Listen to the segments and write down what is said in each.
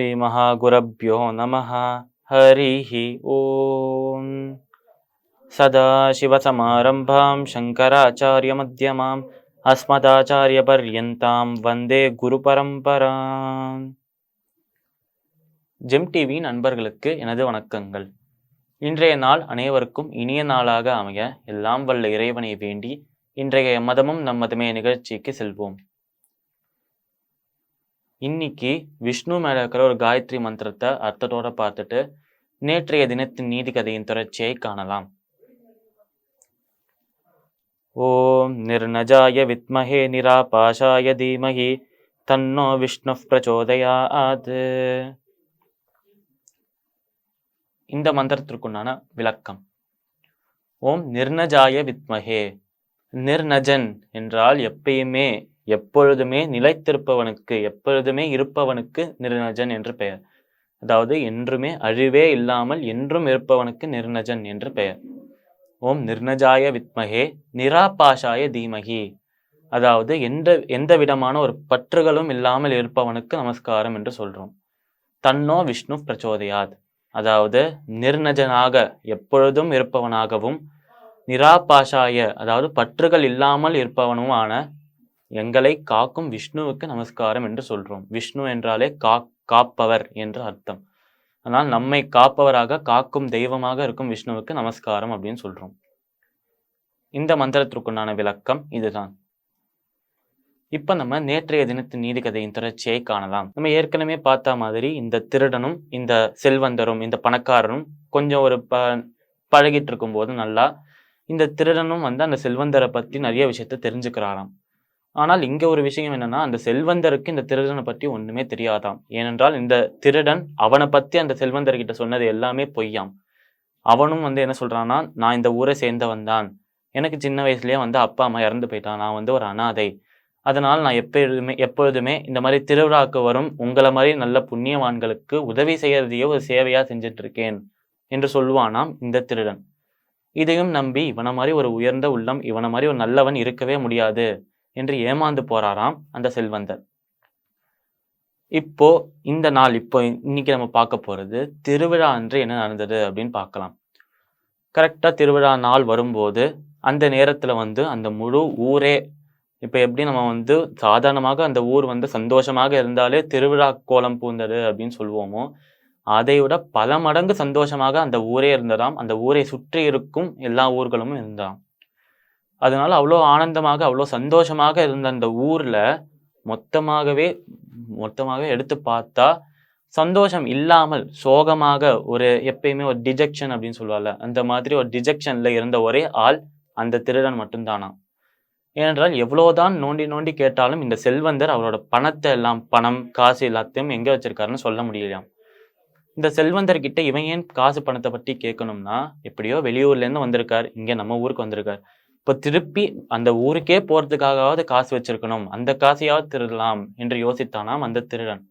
श्रीमहागुरभ्यो नमः। हरिः ओम्। सदाशिवसमारम्भां शङ्कराचार्यमध्यमाम् अस्मदाचार्यपर्यन्तां वन्दे குருபரம்பராம். ஜெம் டிவி நண்பர்களுக்கு எனது வணக்கங்கள். இன்றைய நாள் அனைவருக்கும் இனிய நாளாக அமைய எல்லாம் வல்ல இறைவனை வேண்டி இன்றைய மதமும் நம்மதமே நிகழ்ச்சிக்கு செல்வோம். இன்னைக்கு விஷ்ணு மேல இருக்கிற ஒரு காயத்ரி மந்திரத்தை அர்த்தத்தோட பார்த்துட்டு நேற்றைய தினத்தின் நீதி கதையின் தொடர்ச்சியை காணலாம். ஓம் நிர்நஜாய வித்மஹே நிராபாஷாய தீமஹி தன்னோ விஷ்ணு பிரச்சோதயாத். இந்த மந்திரத்திற்குண்டான விளக்கம். ஓம் நிர்நஜாய வித்மஹே. நிர்நஜன் என்றால் எப்பயுமே எப்பொழுதுமே நிலைத்திருப்பவனுக்கு, எப்பொழுதுமே இருப்பவனுக்கு நிர்நஜன் என்று பெயர். அதாவது என்றுமே அழிவே இல்லாமல் என்றும் இருப்பவனுக்கு நிர்நஜன் என்று பெயர். ஓம் நிர்நஜாய வித்மஹே நிராபாஷாய தீமஹி. அதாவது எந்த விதமான ஒரு பற்றுகளும் இல்லாமல் இருப்பவனுக்கு நமஸ்காரம் என்று சொல்றோம். தன்னோ விஷ்ணு பிரச்சோதயாத். அதாவது நிர்நஜனாக எப்பொழுதும் இருப்பவனாகவும் நிராபாஷாய அதாவது பற்றுகள் இல்லாமல் இருப்பவனுமான எங்களை காக்கும் விஷ்ணுவுக்கு நமஸ்காரம் என்று சொல்றோம். விஷ்ணு என்றாலே காப்பவர் என்று அர்த்தம். ஆனால் நம்மை காப்பவராக காக்கும் தெய்வமாக இருக்கும் விஷ்ணுவுக்கு நமஸ்காரம் அப்படின்னு சொல்றோம். இந்த மந்திரத்திற்குண்டான விளக்கம் இதுதான். இப்ப நம்ம நேற்றைய தினத்தின் நீதி கதையின் தொடர்ச்சியை காணலாம். நம்ம ஏற்கனவே பார்த்த மாதிரி இந்த திருடனும் இந்த செல்வந்தரும் இந்த பணக்காரரும் கொஞ்சம் ஒரு பழகிட்டு இருக்கும் போது நல்லா இந்த திருடனும் அந்த செல்வந்தரை பத்தி நிறைய விஷயத்த தெரிஞ்சுக்கிறாராம். ஆனால் இங்க ஒரு விஷயம் என்னன்னா, அந்த செல்வந்தருக்கு இந்த திருடனை பற்றி ஒண்ணுமே தெரியாதாம். ஏனென்றால் இந்த திருடன் அவனை பத்தி அந்த செல்வந்தர்கிட்ட சொன்னது எல்லாமே பொய்யாம். அவனும் என்ன சொல்றான்னா, நான் இந்த ஊரை சேர்ந்தவன் தான், எனக்கு சின்ன வயசுலயே அப்பா அம்மா இறந்து போயிட்டான், நான் ஒரு அனாதை, அதனால் நான் எப்பொழுதுமே இந்த மாதிரி திருவிழாக்கு வரும் உங்களை மாதிரி நல்ல புண்ணியவான்களுக்கு உதவி செய்யறதையோ ஒரு சேவையா செஞ்சுட்டு இருக்கேன் என்று சொல்லுவானாம் இந்த திருடன். இதையும் நம்பி இவனை மாதிரி ஒரு உயர்ந்த உள்ளம், இவனை மாதிரி ஒரு நல்லவன் இருக்கவே முடியாது என்று ஏமாந்து போறாராம் அந்த செல்வந்தர். இப்போ இந்த நாள் இன்னைக்கு நம்ம பார்க்க போறது திருவிழா அன்று என்ன நடந்தது அப்படின்னு பார்க்கலாம். கரெக்டா திருவிழா நாள் வரும்போது அந்த நேரத்துல அந்த முழு ஊரே, இப்ப எப்படி நம்ம சாதாரணமாக அந்த ஊர் சந்தோஷமாக இருந்தாலே திருவிழா கோலம் பூந்தது அப்படின்னு சொல்லுவோமோ, அதை விட பல மடங்கு சந்தோஷமாக அந்த ஊரே இருந்ததாம். அந்த ஊரை சுற்றி இருக்கும் எல்லா ஊர்களும் இருந்தாம். அதனால அவ்வளோ ஆனந்தமாக அவ்வளோ சந்தோஷமாக இருந்த அந்த ஊர்ல மொத்தமாகவே எடுத்து பார்த்தா சந்தோஷம் இல்லாமல் சோகமாக ஒரு எப்பயுமே ஒரு டிஜெக்ஷன் அப்படின்னு சொல்லுவாங்கல்ல, அந்த மாதிரி ஒரு டிஜெக்ஷன்ல இருந்த ஒரே ஆள் அந்த திருடன் மட்டும்தானா. ஏனென்றால் எவ்வளவுதான் நோண்டி நோண்டி கேட்டாலும் இந்த செல்வந்தர் அவரோட பணத்தை எல்லாம், பணம் காசு எல்லாத்தையும் எங்க வச்சிருக்காருன்னு சொல்ல முடியலையாம். இந்த செல்வந்தர் கிட்ட இவன் ஏன் காசு பணத்தை பற்றி கேட்கணும்னா, எப்படியோ வெளியூர்ல இருந்து வந்திருக்காரு, இங்க நம்ம ஊருக்கு வந்திருக்காரு, இப்போ திருப்பி அந்த ஊருக்கே போறதுக்காகவாவது காசு வச்சிருக்கணும், அந்த காசையாவது திருடலாம் என்று யோசித்தானாம் அந்த திருடன்.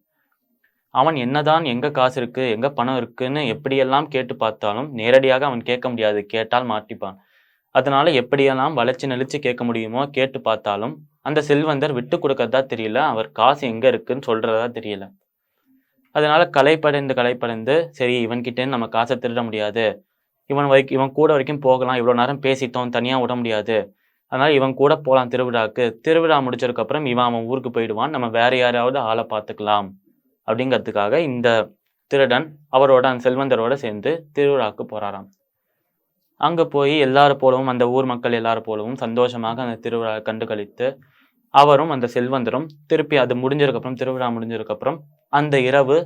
அவன் என்னதான் எங்க காசு இருக்கு எங்க பணம் இருக்குன்னு எப்படியெல்லாம் கேட்டு பார்த்தாலும் நேரடியாக அவன் கேட்க முடியாது, கேட்டால் மாட்டிப்பான். அதனால எப்படியெல்லாம் வளைச்சு நெளிச்சு கேட்க முடியுமோ கேட்டு பார்த்தாலும் அந்த செல்வந்தர் விட்டு கொடுக்கறதா தெரியல, அவர் காசு எங்க இருக்குன்னு சொல்றதா தெரியல. அதனால களைப்படைந்து சரி இவன்கிட்டேன்னு நம்ம காசை திருட முடியாது, இவன் கூட வரைக்கும் போகலாம், இவ்வளோ நேரம் பேசிட்டோம், தனியாக விட முடியாது, அதனால இவன் கூட போகலாம் திருவிழாக்கு, திருவிழா முடிச்சதுக்கு அப்புறம் அவன் ஊருக்கு போயிடுவான், நம்ம வேற யாராவது ஆளை பார்த்துக்கலாம் அப்படிங்கிறதுக்காக இந்த திருடன் அவரோட அந்த செல்வந்தரோட சேர்ந்து திருவிழாக்கு போறாராம். அங்க போய் எல்லாரும் போலவும் அந்த ஊர் மக்கள் எல்லாரும் போலவும் சந்தோஷமாக அந்த திருவிழா கண்டு கழித்து அவரும் அந்த செல்வந்தரும் திருப்பி அது முடிஞ்சதுக்கப்புறம் திருவிழா முடிஞ்சதுக்கப்புறம் அந்த இரவு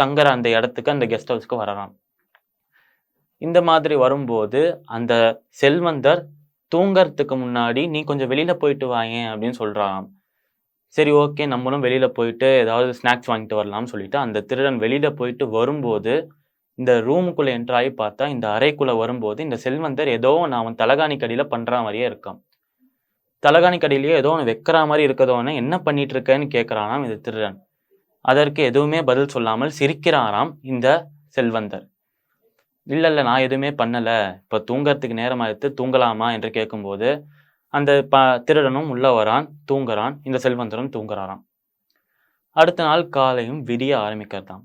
தங்குற அந்த இடத்துக்கு அந்த கெஸ்ட் ஹவுஸ்க்கு வரலாம். இந்த மாதிரி வரும்போது அந்த செல்வந்தர் தூங்கறதுக்கு முன்னாடி நீ கொஞ்சம் வெளியில போயிட்டு வாயேன் அப்படின்னு சொல்றான். சரி ஓகே நம்மளும் வெளியில போயிட்டு ஏதாவது ஸ்நாக்ஸ் வாங்கிட்டு வரலாம்னு சொல்லிட்டு அந்த திருடன் வெளியில போயிட்டு வரும்போது இந்த ரூமுக்குள்ள என்ட்ராகி பார்த்தா இந்த அறைக்குள்ள வரும்போது இந்த செல்வந்தர் ஏதோ அவன் தலகாணி கடியில பண்ற மாதிரியே இருக்கான். தலகாணி கடியிலேயே ஏதோ ஒன்று வைக்கிற மாதிரி இருக்கதோன்னு என்ன பண்ணிட்டு இருக்கேன்னு கேட்கிறானாம் இந்த திருடன். அதற்கு எதுவுமே பதில் சொல்லாமல் சிரிக்கிறாராம் இந்த செல்வந்தர். இல்ல நான் எதுவுமே பண்ணல, இப்ப தூங்கறதுக்கு நேரம் ஆயிடுத்து, தூங்கலாமா என்று கேட்கும்போது அந்த திருடனும் உள்ள வரான், தூங்குறான், இந்த செல்வந்தரும் தூங்குறாராம். அடுத்த நாள் காலையும் விடிய ஆரம்பிக்கிறதாம்.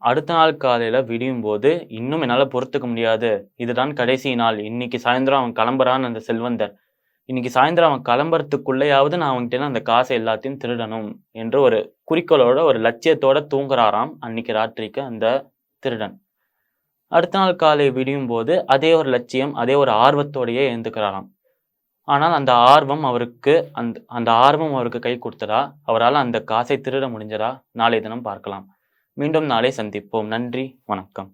அடுத்த நாள் காலையில விடியும் போது இன்னும் என்னால பொறுத்துக்க முடியாது. இதுதான் கடைசி நாள். இன்னைக்கு சாயந்தரம் அவன் கிளம்புறான்னு அந்த செல்வந்தர். இன்னைக்கு சாயந்தரம் அவன் கிளம்புறதுக்குள்ளயாவது நான் அவன்கிட்ட அந்த காசை எல்லாத்தையும் திருடணும் என்று ஒரு குறிக்கோளோட ஒரு லட்சியத்தோட தூங்குறாராம் அன்னைக்கு ராத்திரிக்கு அந்த திருடன். அடுத்த நாள் காலை விடியும் போது அதே ஒரு லட்சியம், அதே ஒரு ஆர்வத்தோடையே எழுந்துக்கிறாராம். ஆனால் அந்த ஆர்வம் அவருக்கு கை கொடுத்ததா? அவரால் அந்த காசை திருட முடிஞ்சதா? நாளை தினம் பார்க்கலாம். மீண்டும் நாளை சந்திப்போம். நன்றி, வணக்கம்.